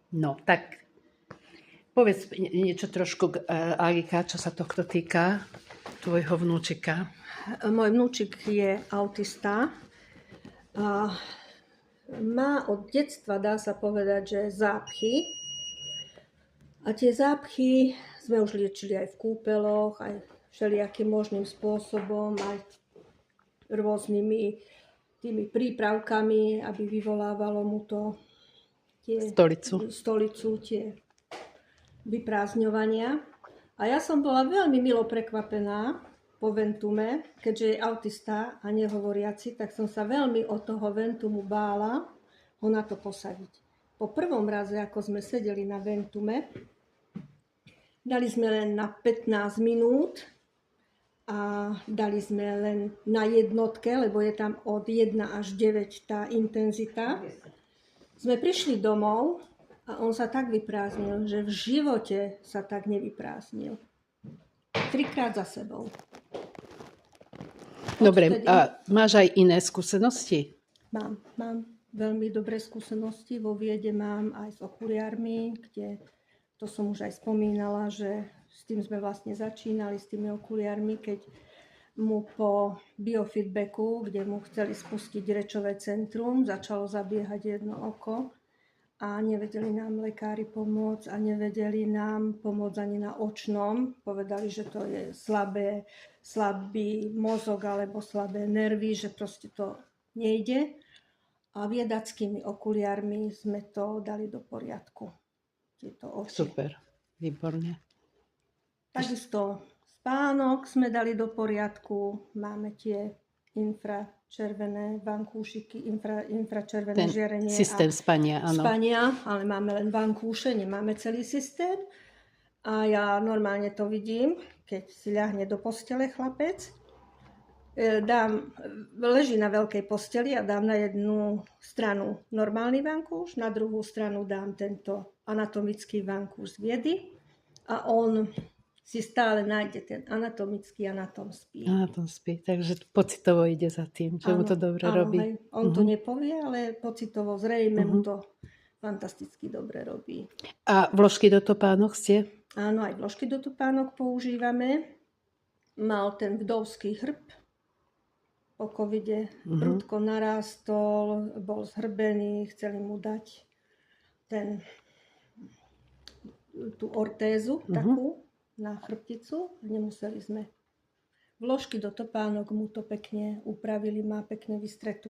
No, tak povedz niečo trošku, Alika, čo sa tohto týka, tvojho vnúčika. Môj vnúčik je autista a má od detstva, dá sa povedať, že zápchy. A tie zápchy sme už liečili aj v kúpeloch, aj všelijakým možným spôsobom, aj rôznymi tými prípravkami, aby vyvolávalo mu to stolicu, tie vyprázdňovania. A ja som bola veľmi milo prekvapená po Ventume, keďže je autista a nehovoriaci, tak som sa veľmi od toho Ventumu bála ho na to posadiť. Po prvom raze, ako sme sedeli na Ventume, dali sme len na 15 minút a dali sme len na jednotke, lebo je tam od 1 až 9 tá intenzita. Sme prišli domov a on sa tak vyprázdnil, že v živote sa tak nevyprázdnil. 3-krát za sebou. Dobre, a máš aj iné skúsenosti? Mám veľmi dobré skúsenosti. Vo Viede mám aj s okuliármi, kde to som už aj spomínala, že s tým sme vlastne začínali, s tými okuliármi, keď mu po biofeedbacku, kde mu chceli spustiť rečové centrum, začalo zabiehať jedno oko a nevedeli nám lekári pomôcť a nevedeli nám pomôcť ani na očnom. Povedali, že to je slabý mozog alebo slabé nervy, že proste to nejde. A viedackými okuliármi sme to dali do poriadku. Tieto oči. Super, výborne. Takisto spánok sme dali do poriadku. Máme tie infračervené vankúšiky, infračervené žiarenie. Systém spania, áno. Ale máme len vankúše, nemáme celý systém. A ja normálne to vidím, keď si ľahne do postele chlapec. Leží na veľkej posteli a dám na jednu stranu normálny vankúš, na druhú stranu dám tento anatomický vankúš z Viedy a on si stále nájde ten anatomický a na tom spí. A na tom spí, takže pocitovo ide za tým, že mu to dobre robí. Hej. On to nepovie, ale pocitovo zrejme mu to fantasticky dobre robí. A vložky do topánok ste? Áno, aj vložky do topánok používame. Mal ten vdovský hrb. Po covide prudko narástol, bol zhrbený, chceli mu dať tú ortézu takú na chrbticu. Nemuseli sme. Vložky do topánok mu to pekne upravili, má pekne vystretú